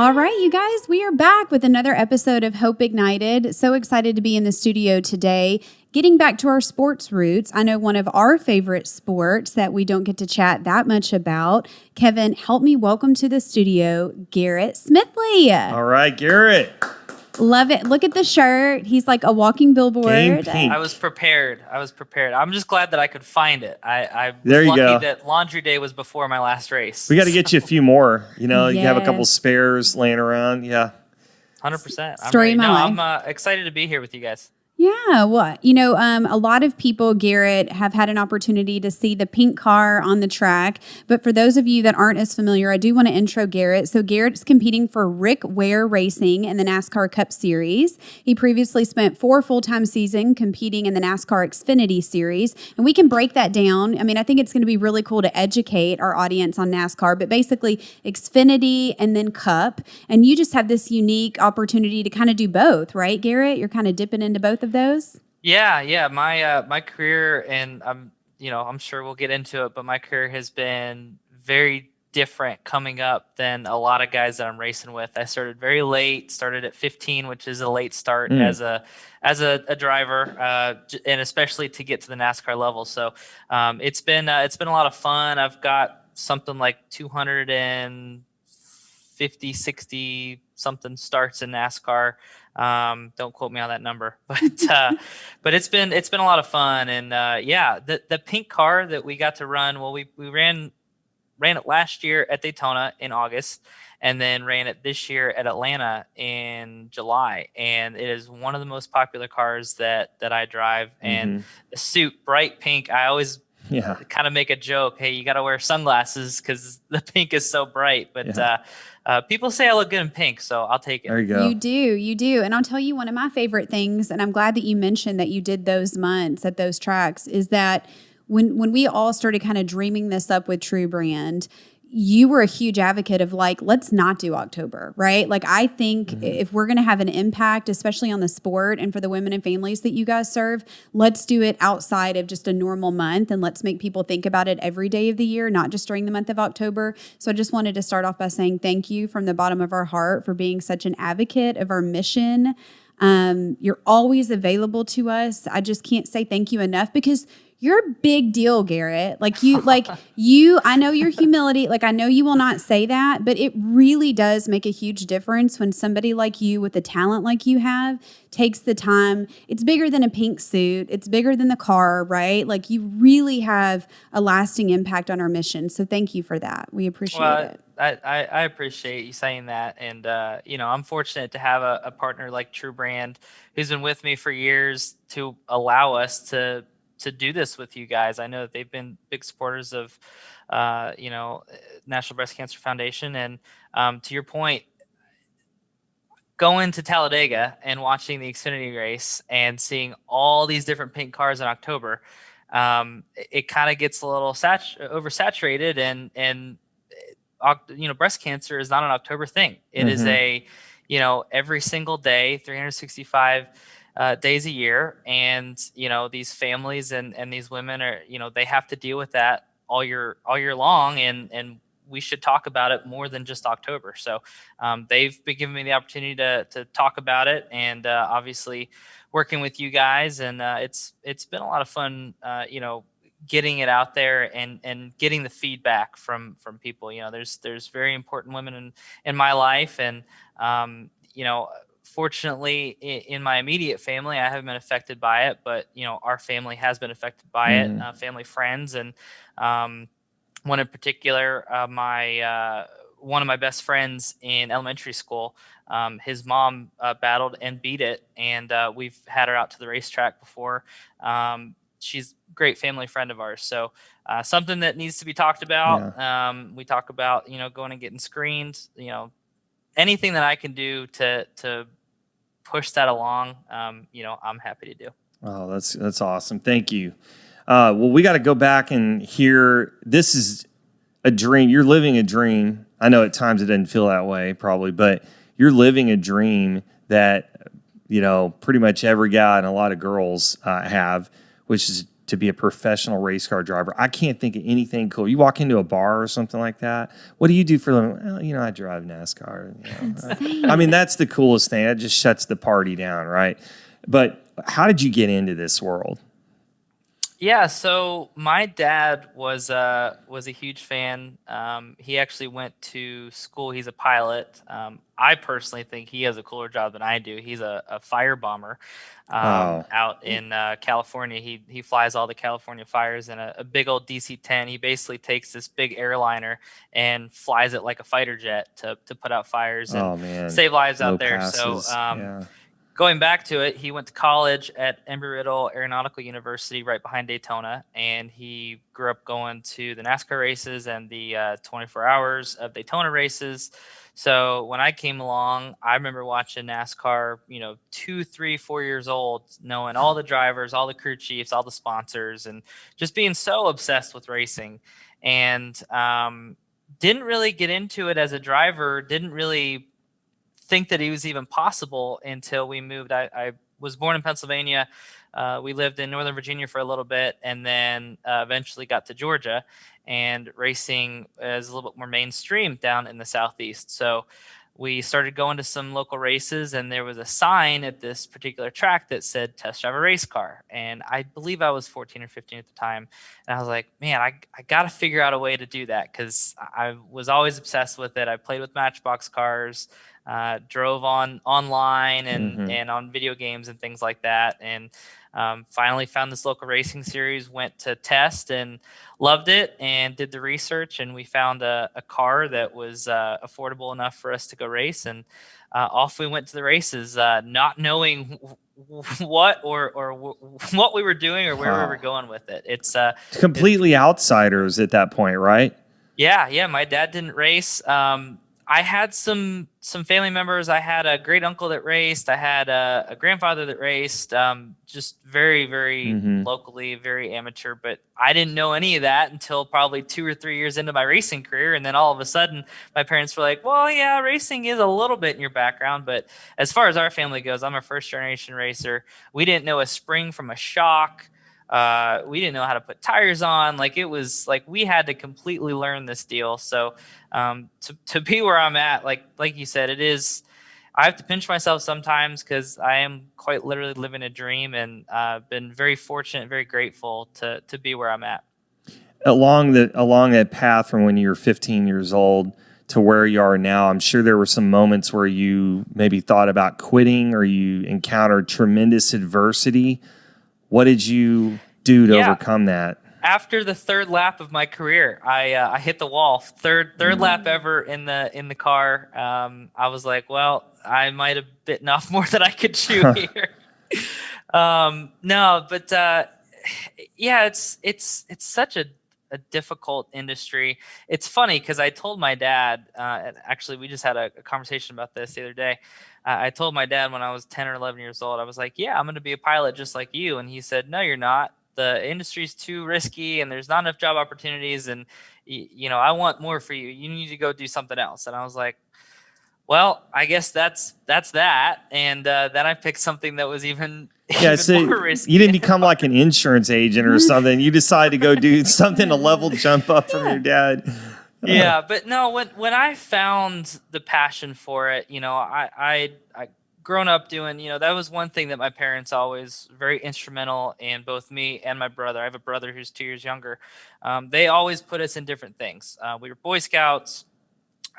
All right, you guys, we are back with another episode of Hope Ignited. So excited to be in the studio today. Getting back to our sports roots, I know one of our favorite sports that we don't get to chat that much about. Kevin, help me welcome to the studio, Garrett Smithley. All right, Garrett. Love it. Look at the shirt. He's like a walking billboard. Game pink. I was prepared. I'm just glad that I could find it. I was There you lucky go. That laundry day was before my last race. We got to get you a few more. You know, you have a couple Yes. spares laying around. Yeah. 100%. Story of my life. I'm excited to be here with you guys. Yeah, well, a lot of people, Garrett, have had an opportunity to see the pink car on the track. But for those of you that aren't as familiar, I do want to intro Garrett. So Garrett's competing for Rick Ware Racing in the NASCAR Cup Series. He previously spent 4 full-time seasons competing in the NASCAR Xfinity Series. And we can break that down. I mean, I think it's going to be really cool to educate our audience on NASCAR. But basically, Xfinity and then Cup. And you just have this unique opportunity to kind of do both, right, Garrett? You're kind of dipping into both of those? Yeah. My career, and I'm sure we'll get into it, but my career has been very different coming up than a lot of guys that I'm racing with. I started very late, started at 15, which is a late start as a driver, and especially to get to the NASCAR level. So it's been a lot of fun. I've got something like 250, 60 something starts in NASCAR. Don't quote me on that number, but it's been a lot of fun. And the pink car that we got to run, well, we ran it last year at Daytona in August, and then ran it this year at Atlanta in July. And it is one of the most popular cars that I drive. And the suit, bright pink, I always kind of make a joke. Hey, you got to wear sunglasses because the pink is so bright. But people say I look good in pink, so I'll take it. There you go. You do. And I'll tell you one of my favorite things, and I'm glad that you mentioned that you did those months at those tracks, is that when we all started kind of dreaming this up with True Brand, you were a huge advocate of like, let's not do October, right? Like, I think if we're going to have an impact, especially on the sport and for the women and families that you guys serve, let's do it outside of just a normal month, and let's make people think about it every day of the year, not just during the month of October. So I just wanted to start off by saying thank you from the bottom of our heart for being such an advocate of our mission. You're always available to us. I just can't say thank you enough, because you're a big deal, Garrett. I know your humility. Like, I know you will not say that, but it really does make a huge difference when somebody like you with the talent like you have takes the time. It's bigger than a pink suit. It's bigger than the car, right? Like, you really have a lasting impact on our mission. So thank you for that. We appreciate it. I appreciate you saying that. And, I'm fortunate to have a partner like True Brand who's been with me for years to allow us to do this with you guys. I know that they've been big supporters of, National Breast Cancer Foundation. And to your point, going to Talladega and watching the Xfinity race and seeing all these different pink cars in October, it kind of gets a little oversaturated, and breast cancer is not an October thing. It is every single day, 365 days a year. And, these families and these women are, they have to deal with that all year long. And we should talk about it more than just October. So they've been giving me the opportunity to talk about it, and obviously working with you guys. And it's been a lot of fun, getting it out there and getting the feedback from people. There's very important women in my life. And, fortunately, in my immediate family, I haven't been affected by it, but our family has been affected by it, family, friends, and one in particular, one of my best friends in elementary school. His mom battled and beat it, and we've had her out to the racetrack before. She's a great family friend of ours, so something that needs to be talked about. Yeah. We talk about going and getting screened. Anything that I can do to push that along, I'm happy to do. Oh, that's awesome. Thank you. Well, we got to go back and hear. This is a dream. You're living a dream. I know at times it doesn't feel that way, probably, but you're living a dream that pretty much every guy and a lot of girls have, which is to be a professional race car driver. I can't think of anything cool. You walk into a bar or something like that. What do you do for a living? Well, I drive NASCAR. I mean, that's the coolest thing. That just shuts the party down, right? But how did you get into this world? Yeah, so my dad was a huge fan. He actually went to school. He's a pilot. I personally think he has a cooler job than I do. He's a fire bomber out in California. He flies all the California fires in a big old DC-10. He basically takes this big airliner and flies it like a fighter jet to put out fires and save lives out there. Passes. So going back to it, he went to college at Embry-Riddle Aeronautical University right behind Daytona, and he grew up going to the NASCAR races and the 24 hours of Daytona races. So when I came along, I remember watching NASCAR, 2, 3, 4 years old, knowing all the drivers, all the crew chiefs, all the sponsors, and just being so obsessed with racing. And didn't really get into it as a driver, didn't really think that it was even possible until we moved. I was born in Pennsylvania. We lived in Northern Virginia for a little bit, and then eventually got to Georgia, and racing is a little bit more mainstream down in the Southeast. So we started going to some local races, and there was a sign at this particular track that said test drive a race car. And I believe I was 14 or 15 at the time. And I was like, man, I got to figure out a way to do that, because I was always obsessed with it. I played with Matchbox cars, drove online and on video games and things like that. And finally found this local racing series, went to test and loved it, and did the research, and we found a car that was affordable enough for us to go race, and off we went to the races, not knowing what or what we were doing or where we were going with it. It's completely outsiders at that point, right? Yeah. My dad didn't race. I had some family members. I had a great uncle that raced. I had a grandfather that raced, just very, very locally, very amateur. But I didn't know any of that until probably 2 or 3 years into my racing career. And then all of a sudden, my parents were like, well, yeah, racing is a little bit in your background. But as far as our family goes, I'm a first-generation racer. We didn't know a spring from a shock. We didn't know how to put tires on. Like, it was like we had to completely learn this deal. So to be where I'm at, like you said, it is. I have to pinch myself sometimes, because I am quite literally living a dream, and been very fortunate, very grateful to be where I'm at. Along that path from when you were 15 years old to where you are now, I'm sure there were some moments where you maybe thought about quitting, or you encountered tremendous adversity. What did you do to overcome that? After the third lap of my career, I hit the wall. Third lap ever in the car. I was like, well, I might have bitten off more than I could chew here. No, but yeah, it's such a difficult industry. It's funny, because I told my dad, actually we just had a conversation about this the other day. I told my dad when I was 10 or 11 years old, I was like, yeah, I'm going to be a pilot just like you. And he said, no, you're not. The industry's too risky, and there's not enough job opportunities. And, I want more for you. You need to go do something else. And I was like, well, I guess that's that. And then I picked something that was even more risky. You didn't become like an insurance agent or something. You decided to go do something, a level jump up from your dad. Yeah, but no, when I found the passion for it, I grown up doing, that was one thing that my parents always very instrumental in, both me and my brother. I have a brother who's 2 years younger. They always put us in different things. We were Boy Scouts,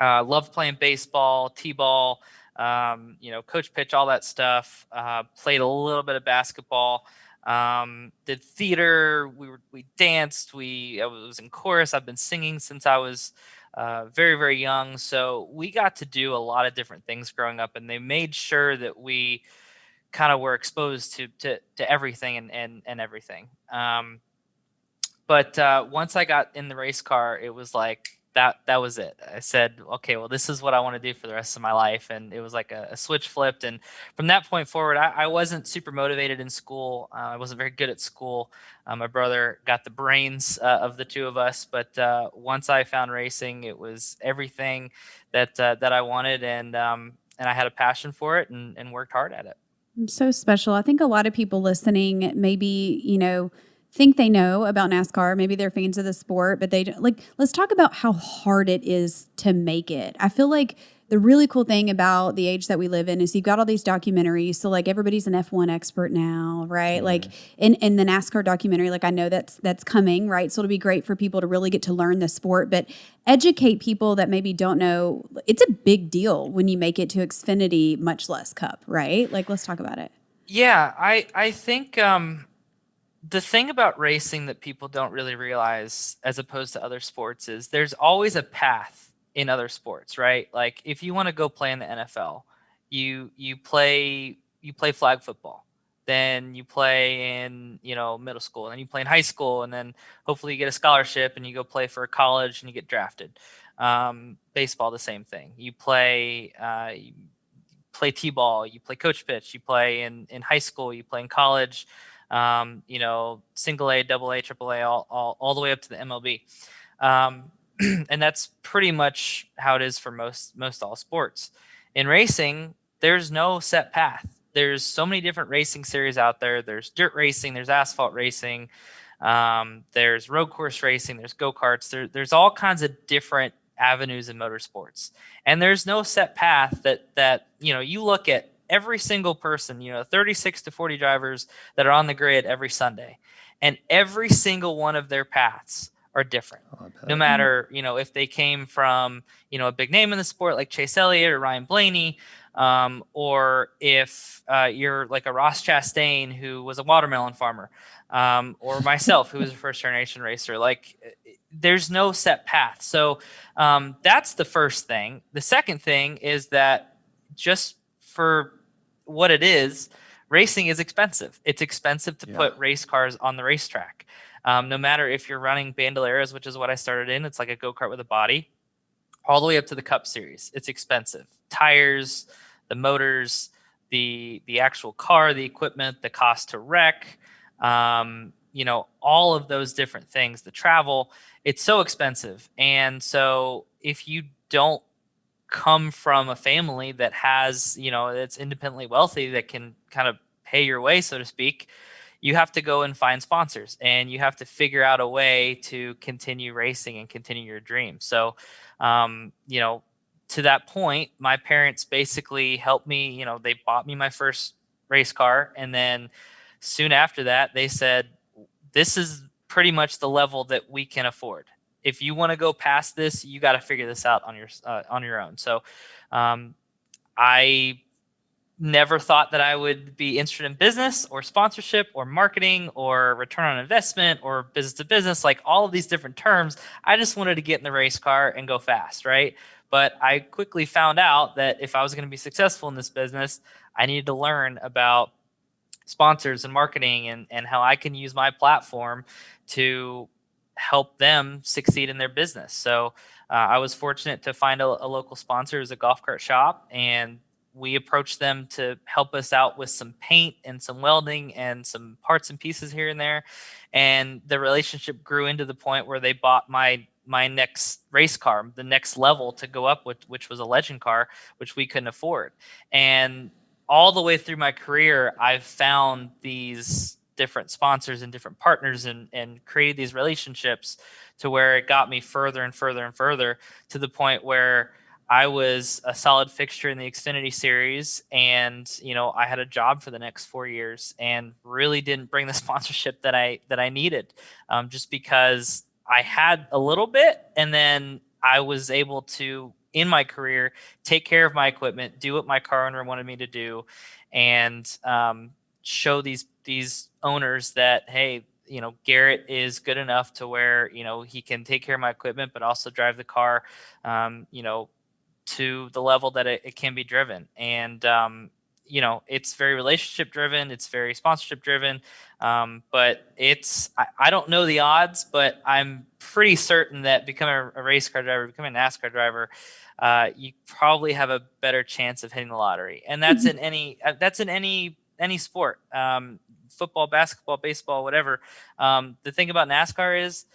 loved playing baseball, t-ball, coach pitch, all that stuff. Played a little bit of basketball. Did theater. We danced. I was in chorus. I've been singing since I was very, very young. So we got to do a lot of different things growing up, and they made sure that we kind of were exposed to everything and everything. But once I got in the race car, it was like, that was it. I said, okay, well, this is what I want to do for the rest of my life. And it was like a switch flipped. And from that point forward, I wasn't super motivated in school. I wasn't very good at school. My brother got the brains of the two of us. But once I found racing, it was everything that I wanted. And I had a passion for it and worked hard at it. So special. I think a lot of people listening, maybe, think they know about NASCAR. Maybe they're fans of the sport, but they don't, like, let's talk about how hard it is to make it. I feel like the really cool thing about the age that we live in is you've got all these documentaries. So like everybody's an F1 expert now, right? Like in the NASCAR documentary, like I know that's coming, right? So it'll be great for people to really get to learn the sport, but educate people that maybe don't know. It's a big deal when you make it to Xfinity, much less Cup, right? Like, let's talk about it. Yeah, I think the thing about racing that people don't really realize as opposed to other sports is there's always a path in other sports, right? Like if you want to go play in the NFL, you play flag football. Then you play in, middle school, and then you play in high school, and then hopefully you get a scholarship and you go play for a college and you get drafted. Baseball, the same thing. You play t-ball, you play coach pitch, you play in high school, you play in college, single A, double A, triple A, all the way up to the MLB. And that's pretty much how it is for most all sports. In racing, there's no set path. There's so many different racing series out there. There's dirt racing, there's asphalt racing, there's road course racing, there's go-karts. There's all kinds of different avenues in motorsports. And there's no set path that you look at every single person, 36 to 40 drivers that are on the grid every Sunday. And every single one of their paths are different. No matter, if they came from, a big name in the sport like Chase Elliott or Ryan Blaney, or if you're like a Ross Chastain who was a watermelon farmer, or myself who was a first generation racer. Like there's no set path. So that's the first thing. The second thing is that just for what it is, racing is expensive. It's expensive to put race cars on the racetrack. No matter if you're running Bandoleras, which is what I started in, it's like a go-kart with a body, all the way up to the Cup Series. It's expensive. Tires, the motors, the actual car, the equipment, the cost to wreck, all of those different things, the travel, it's so expensive. And so if you don't come from a family that has, that's independently wealthy, that can kind of pay your way, so to speak, you have to go and find sponsors, and you have to figure out a way to continue racing and continue your dream. So, to that point, my parents basically helped me. They bought me my first race car, and then soon after that, they said, "This is pretty much the level that we can afford. If you want to go past this, you got to figure this out on your own." So, I never thought that I would be interested in business or sponsorship or marketing or return on investment or business to business, like all of these different terms. I just wanted to get in the race car and go fast, right? But I quickly found out that if I was going to be successful in this business, I needed to learn about sponsors and marketing and how I can use my platform to help them succeed in their business. So I was fortunate to find a local sponsor as a golf cart shop, and we approached them to help us out with some paint and some welding and some parts and pieces here and there. And the relationship grew into the point where they bought my next race car, the next level to go up with, which was a legend car, which we couldn't afford. And all the way through my career, I've found these different sponsors and different partners and created these relationships to where it got me further and further and further to the point where I was a solid fixture in the Xfinity series, and I had a job for the next 4 years, and really didn't bring the sponsorship that I needed, just because I had a little bit, and then I was able to, in my career, take care of my equipment, do what my car owner wanted me to do, and show these owners that, hey, Garrett is good enough to where he can take care of my equipment, but also drive the car, to the level that it can be driven. And, it's very relationship driven. It's very sponsorship driven. But I don't know the odds, but I'm pretty certain that becoming a race car driver, becoming a NASCAR driver, you probably have a better chance of hitting the lottery. And that's in any sport, football, basketball, baseball, whatever. The thing about NASCAR is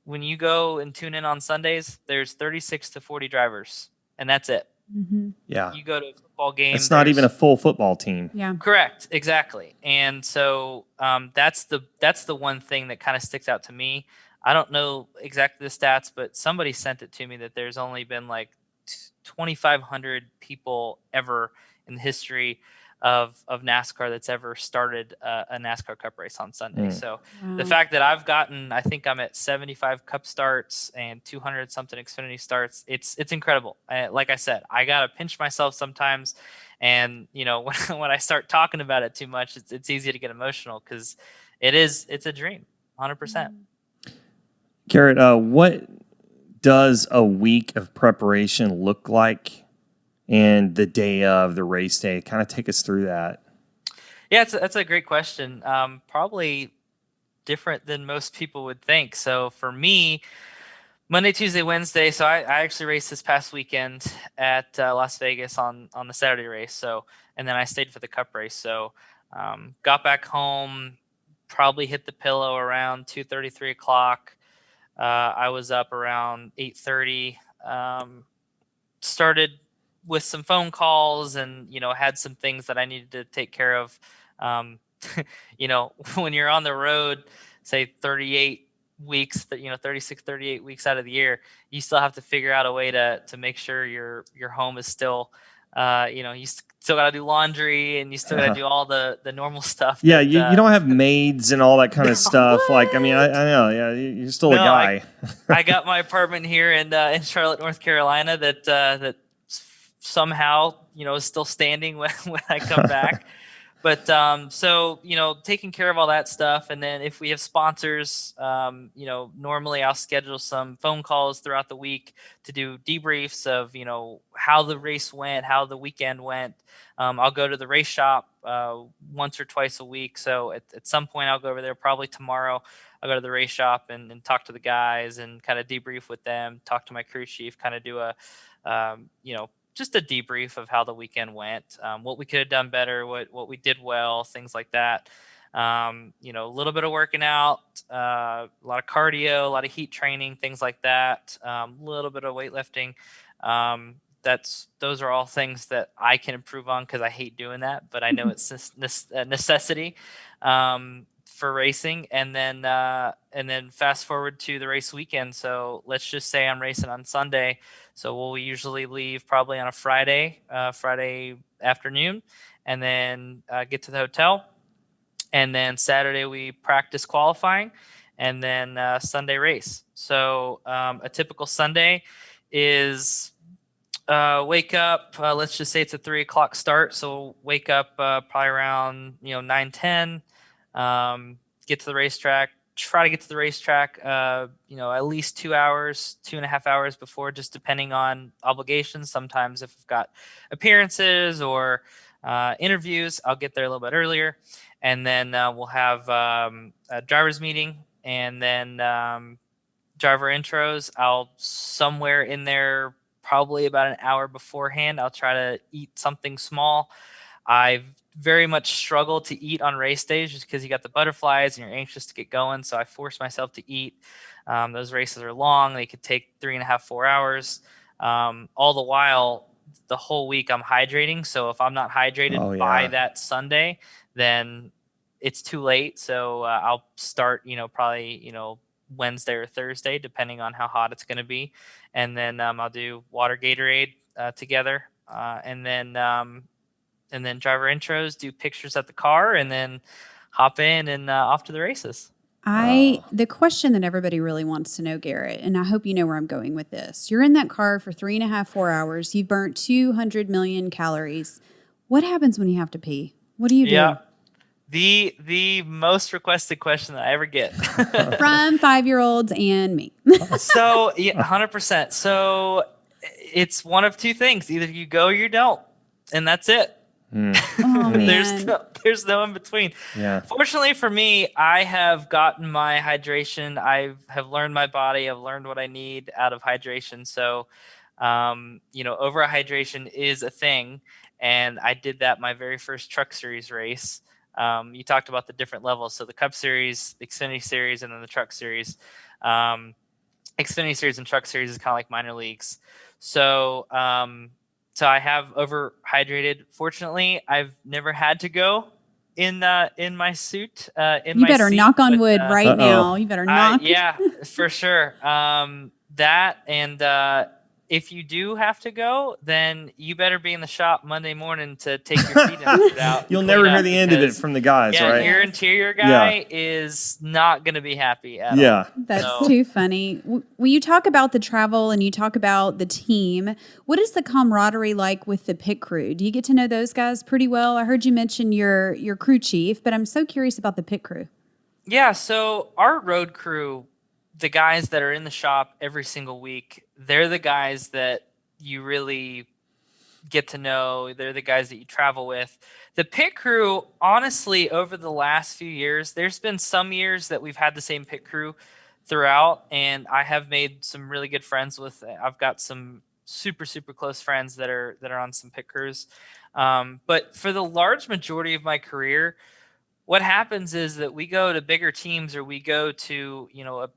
when you go and tune in on Sundays, there's 36 to 40 drivers. And that's it. Yeah. You go to a football game. It's not even a full football team. Yeah. Correct. Exactly. And so that's the one thing that kind of sticks out to me. I don't know exactly the stats, but somebody sent it to me that there's only been like 2,500 people ever in the history of NASCAR that's ever started a NASCAR Cup race on Sunday. So the fact that I think I'm at 75 Cup starts and 200 something Xfinity starts, it's incredible. Like I said, I gotta pinch myself sometimes, and when I start talking about it too much, it's easy to get emotional because it's a dream, 100%. Garrett, what does a week of preparation look like? And the day of the race day, kind of take us through that. Yeah, that's a great question. Probably different than most people would think. So for me, Monday, Tuesday, Wednesday. So I actually raced this past weekend at Las Vegas on the Saturday race. So, and then I stayed for the Cup race. So got back home, probably hit the pillow around 2:30, 3 o'clock. I was up around 8:30. Started with some phone calls and, had some things that I needed to take care of. When you're on the road, say 38 weeks, 36, 38 weeks out of the year, you still have to figure out a way to make sure your home is still, you still got to do laundry and you still got to do all the normal stuff. Yeah. You don't have maids and all that kind of stuff. Like, I mean, I know. Yeah. You're still a guy. I got my apartment here in Charlotte, North Carolina that somehow, is still standing when I come back. But so, taking care of all that stuff. And then if we have sponsors, normally I'll schedule some phone calls throughout the week to do debriefs of, how the race went, how the weekend went. I'll go to the race shop once or twice a week. So at some point I'll go over there, probably tomorrow. I'll go to the race shop and talk to the guys and kind of debrief with them, talk to my crew chief, kind of do a, just a debrief of how the weekend went, what we could have done better, what we did well, things like that. A little bit of working out, a lot of cardio, a lot of heat training, things like that. A little bit of weightlifting. Those are all things that I can improve on because I hate doing that, but I know it's a necessity for racing. And then fast forward to the race weekend. So let's just say I'm racing on Sunday. So we'll usually leave probably on a Friday afternoon, and then get to the hotel. And then Saturday we practice qualifying, and then Sunday race. So a typical Sunday is wake up. Let's just say it's a 3 o'clock start. So wake up probably around 9:10. Get to the racetrack. Try to get to the racetrack, at least 2 hours, 2.5 hours before, just depending on obligations. Sometimes if we've got appearances or interviews, I'll get there a little bit earlier. And then we'll have a driver's meeting and then driver intros. I'll somewhere in there, probably about an hour beforehand, I'll try to eat something small. I've very much struggled to eat on race days just because you got the butterflies and you're anxious to get going. So I force myself to eat. Those races are long. They could take 3.5, 4 hours. All the while, the whole week I'm hydrating. So if I'm not hydrated by that Sunday, then it's too late. So I'll start, probably, Wednesday or Thursday, depending on how hot it's going to be. And then I'll do water Gatorade together. And then driver intros, do pictures at the car, and then hop in and off to the races. The question that everybody really wants to know, Garrett, and I hope you know where I'm going with this. You're in that car for 3.5, 4 hours. You've burnt 200 million calories. What happens when you have to pee? What do you do? Yeah. The most requested question that I ever get from 5-year-olds and me. So 100%. So it's one of two things: either you go or you don't, and that's it. Oh, man. There's no in between. Yeah. Fortunately for me, I have gotten my hydration. I have learned my body. I've learned what I need out of hydration. So, over hydration is a thing. And I did that my very first Truck Series race. You talked about the different levels. So the Cup Series, the Xfinity Series, and then the Truck Series. Xfinity Series and Truck Series is kind of like minor leagues. So, So I have overhydrated. Fortunately, I've never had to go in my suit. You better knock on wood right Uh-oh. now. You better knock. Yeah, for sure. That and if you do have to go, then you better be in the shop Monday morning to take your feet in out. You'll never hear the end of it from the guys, yeah, right? your interior guy is not going to be happy at all. That's too funny. When you talk about the travel and you talk about the team, what is the camaraderie like with the pit crew? Do you get to know those guys pretty well? I heard you mention your crew chief, but I'm so curious about the pit crew. Yeah, so our road crew, the guys that are in the shop every single week, they're the guys that you really get to know. They're the guys that you travel with. The pit crew, honestly, over the last few years, there's been some years that we've had the same pit crew throughout, and I have made some really good friends with. I've got some super close friends that are on some pit crews. But for the large majority of my career, what happens is that we go to bigger teams or we go to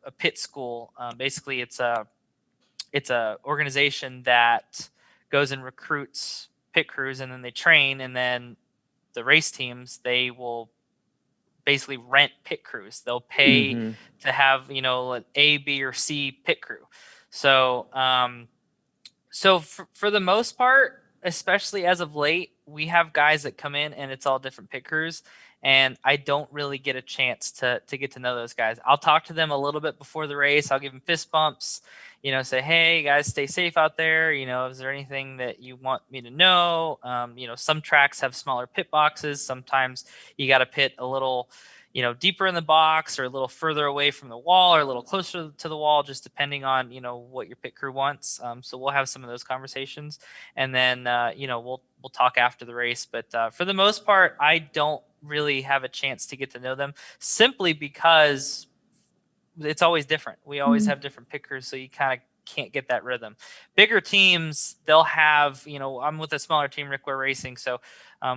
a pit school. Basically, it's a organization that goes and recruits pit crews, and then they train, and then the race teams, they will basically rent pit crews. They'll pay to have an A, B, or C pit crew. So for the most part, especially as of late, we have guys that come in and it's all different pit crews. And I don't really get a chance to get to know those guys. I'll talk to them a little bit before the race. I'll give them fist bumps, say, hey, guys, stay safe out there. Is there anything that you want me to know? Some tracks have smaller pit boxes. Sometimes you got to pit a little, deeper in the box or a little further away from the wall or a little closer to the wall, just depending on, what your pit crew wants. So we'll have some of those conversations, and then, we'll talk after the race. But for the most part, I don't really have a chance to get to know them, simply because it's always different. We always have different pit crews, so you kind of can't get that rhythm. Bigger teams, they'll have, I'm with a smaller team, Rickware Racing, so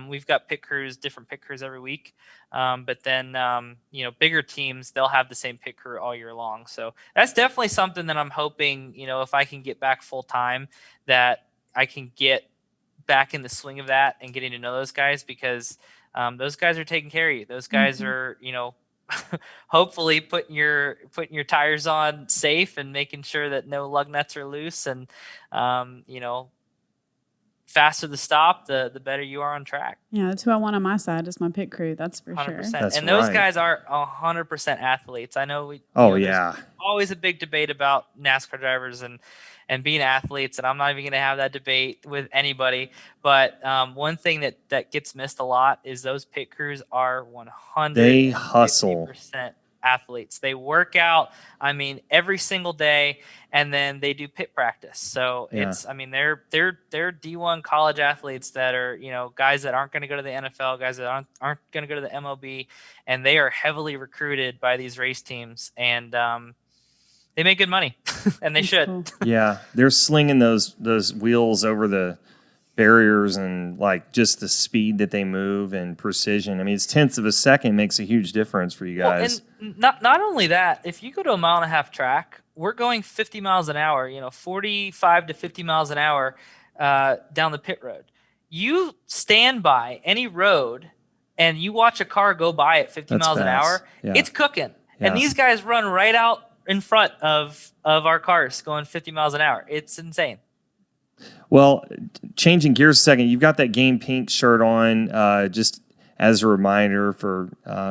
we've got different pit crews every week. But then, bigger teams, they'll have the same pit crew all year long. So that's definitely something that I'm hoping, if I can get back full time, that I can get back in the swing of that and getting to know those guys, because those guys are taking care of you. Those guys are, hopefully putting your tires on safe and making sure that no lug nuts are loose, and faster the stop, the better you are on track. Yeah, that's who I want on my side, is my pit crew. That's for 100%. sure. And those guys are 100% athletes. I know there's always a big debate about NASCAR drivers and being athletes, and I'm not even going to have that debate with anybody. But one thing that gets missed a lot is those pit crews are 100%. They hustle. Athletes. They work out, every single day, and then they do pit practice. So they're D1 college athletes that are, guys that aren't going to go to the NFL, guys that aren't going to go to the MLB, and they are heavily recruited by these race teams, and they make good money, and they should. Cool. Yeah, they're slinging those wheels over the barriers, and like just the speed that they move and precision. It's tenths of a second makes a huge difference for you guys. And not only that, if you go to a 1.5 mile track, we're going 50 miles an hour, 45 to 50 miles an hour down the pit road. You stand by any road and you watch a car go by at 50 miles an hour, it's cooking. Yeah. And these guys run right out in front of our cars going 50 miles an hour. It's insane. Well, changing gears a second, you've got that Game Pink shirt on, just as a reminder for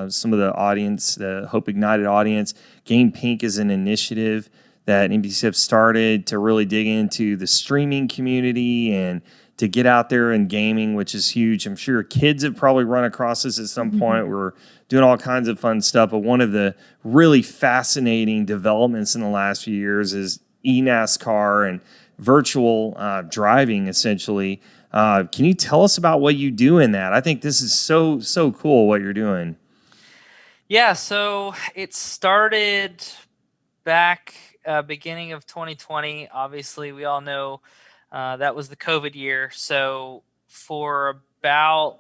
some of the audience, the Hope Ignited audience. Game Pink is an initiative that NBCF started to really dig into the streaming community and to get out there in gaming, which is huge. I'm sure kids have probably run across this at some point. We're doing all kinds of fun stuff, but one of the really fascinating developments in the last few years is eNASCAR and virtual driving, essentially. Can you tell us about what you do in that? I think this is so cool what you're doing. Yeah, so it started back beginning of 2020. Obviously, we all know that was the COVID year. So for about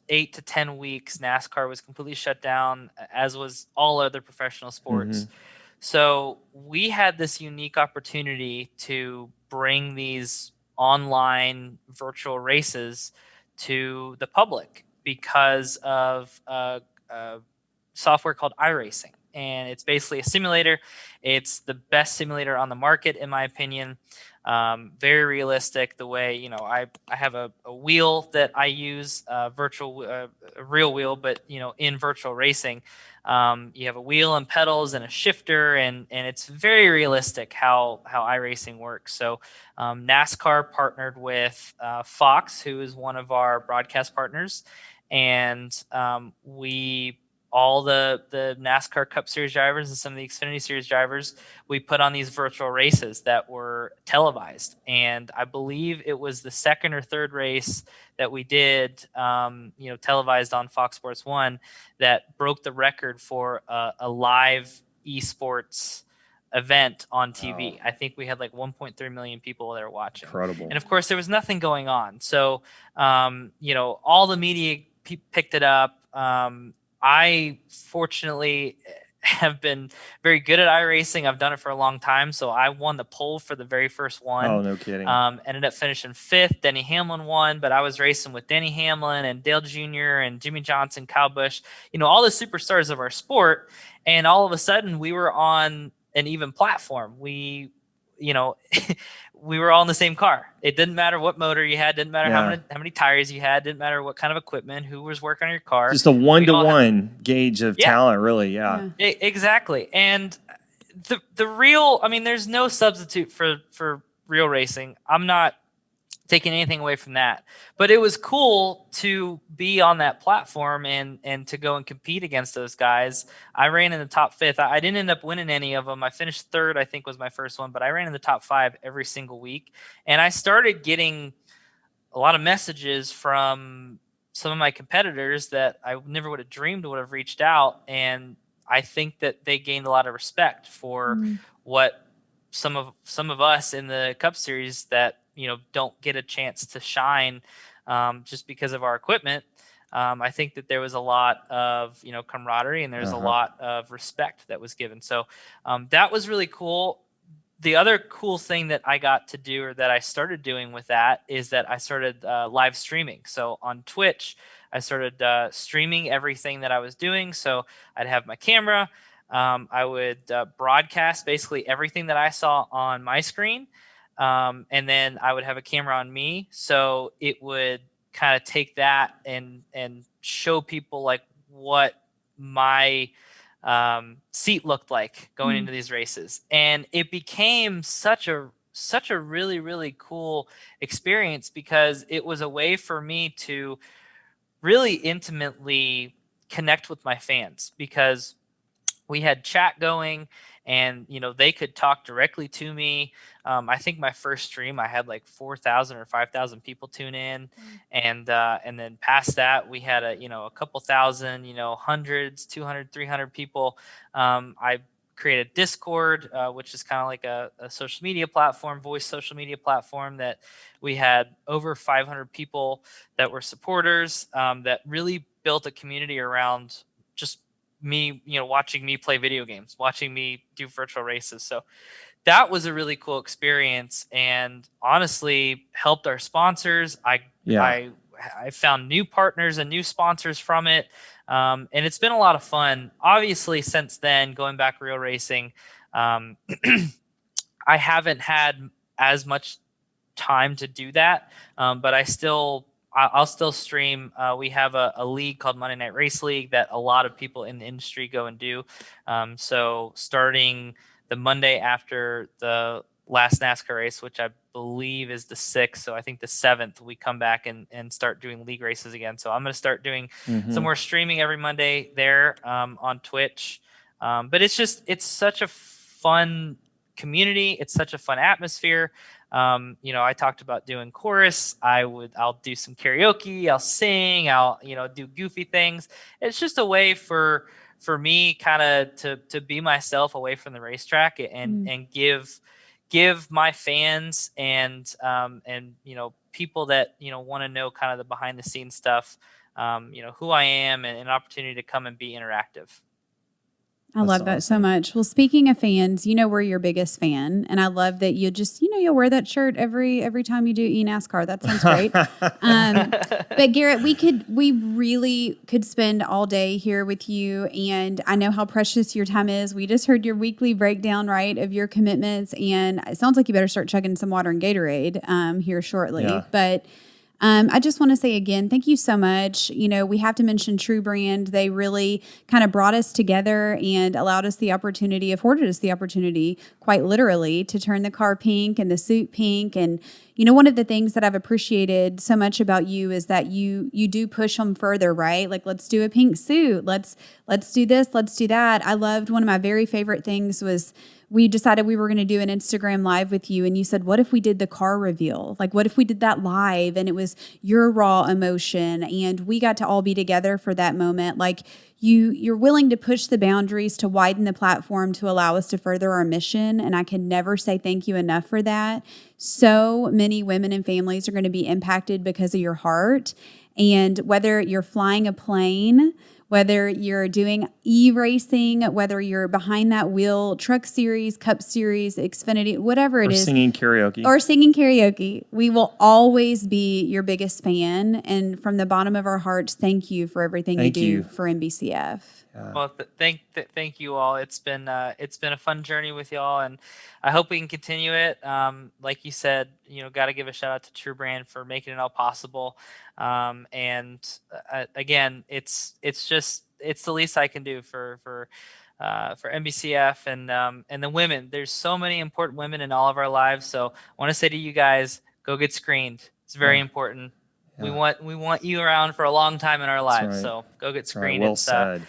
8 to 10 weeks, NASCAR was completely shut down, as was all other professional sports. So we had this unique opportunity to bring these online virtual races to the public because of software called iRacing. And it's basically a simulator. It's the best simulator on the market, in my opinion. Very realistic. The way, I have a wheel that I use, a real wheel, but in virtual racing, you have a wheel and pedals and a shifter, and it's very realistic how iRacing works. So NASCAR partnered with Fox, who is one of our broadcast partners, and we all the NASCAR Cup Series drivers and some of the Xfinity Series drivers, we put on these virtual races that were televised. And I believe it was the second or third race that we did, televised on Fox Sports 1 that broke the record for a live esports event on TV. Wow. I think we had like 1.3 million people there watching. Incredible. And of course, there was nothing going on. So, all the media picked it up. I fortunately have been very good at iRacing. I've done it for a long time. So I won the pole for the very first one. Oh, no kidding. Ended up finishing 5th. Denny Hamlin won, but I was racing with Denny Hamlin and Dale Jr. and Jimmy Johnson, Kyle Busch, all the superstars of our sport. And all of a sudden we were on an even platform. We were all in the same car. It didn't matter what motor you had, didn't matter how many tires you had, didn't matter what kind of equipment, who was working on your car. Just a 1-to-1 gauge of talent, really. Yeah. Exactly. And the real, there's no substitute for real racing. I'm not taking anything away from that, but it was cool to be on that platform and to go and compete against those guys. I ran in the top 5th. I didn't end up winning any of them. I finished 3rd, I think was my first one, but I ran in the top 5 every single week. And I started getting a lot of messages from some of my competitors that I never would have dreamed would have reached out. And I think that they gained a lot of respect for what some of us in the Cup Series that, don't get a chance to shine just because of our equipment. I think that there was a lot of, camaraderie, and there's a lot of respect that was given. So that was really cool. The other cool thing that I got to do, or that I started doing with that, is that I started live streaming. So on Twitch, I started streaming everything that I was doing. So I'd have my camera. I would broadcast basically everything that I saw on my screen. And then I would have a camera on me. So it would kind of take that and show people like what my seat looked like going into these races. And it became such a really, really cool experience, because it was a way for me to really intimately connect with my fans, because we had chat going, and they could talk directly to me. I think my first stream, I had like 4,000 or 5,000 people tune in, and then past that, we had a couple thousand, hundreds, 200, 300 people. I created Discord, which is kind of like a social media platform, voice social media platform, that we had over 500 people that were supporters, that really built a community around just me, watching me play video games, watching me do virtual races. So that was a really cool experience, and honestly helped our sponsors. I found new partners and new sponsors from it. And it's been a lot of fun. Obviously, since then, going back real racing, I haven't had as much time to do that. But I'll still stream. We have a league called Monday Night Race League that a lot of people in the industry go and do. So starting the Monday after the last NASCAR race, which I believe is the 6th. So I think the 7th, we come back and start doing league races again. So I'm going to start doing some more streaming every Monday there on Twitch. But it's such a fun community. It's such a fun atmosphere. I talked about doing chorus. I'll do some karaoke. I'll sing. I'll, do goofy things. It's just a way for me kind of to be myself away from the racetrack and give my fans and people that, want to know kind of the behind the scenes stuff, who I am, and an opportunity to come and be interactive. I love that so much. Well, speaking of fans, we're your biggest fan, and I love that you just, you'll wear that shirt every time you do NASCAR. That sounds great. But Garrett, we really could spend all day here with you, and I know how precious your time is. We just heard your weekly breakdown, right, of your commitments, and it sounds like you better start chugging some water and Gatorade here shortly. Yeah. But I just want to say again, thank you so much. We have to mention True Brand. They really kind of brought us together and afforded us the opportunity, quite literally, to turn the car pink and the suit pink. And, one of the things that I've appreciated so much about you is that you do push them further, right? Like, let's do a pink suit. Let's do this. Let's do that. I loved one of my very favorite things was we decided we were going to do an Instagram live with you. And you said, what if we did the car reveal? Like, what if we did that live and it was your raw emotion and we got to all be together for that moment? Like, you're willing to push the boundaries to widen the platform to allow us to further our mission. And I can never say thank you enough for that. So many women and families are going to be impacted because of your heart. And whether you're flying a plane, whether you're doing e-racing, whether you're behind that wheel, Truck Series, Cup Series, Xfinity, whatever it is. Or singing karaoke. We will always be your biggest fan. And from the bottom of our hearts, thank you for everything you do for NBCF. Well, thank you all. It's been a fun journey with y'all, and I hope we can continue it. Like you said, got to give a shout out to True Brand for making it all possible. And again, it's the least I can do for NBCF and the women. There's so many important women in all of our lives. So I want to say to you guys, go get screened. It's very important. Yeah. We want you around for a long time in our lives. Right. So go get screened. Right. Well said.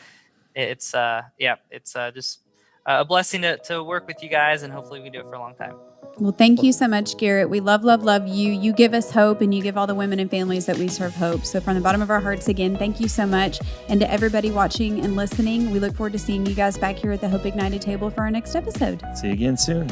It's just a blessing to work with you guys, and hopefully we can do it for a long time. Well, thank you so much, Garrett. We love you. You give us hope, and you give all the women and families that we serve hope. So from the bottom of our hearts, again, thank you so much. And to everybody watching and listening, we look forward to seeing you guys back here at the Hope Ignited table for our next episode. See you again soon.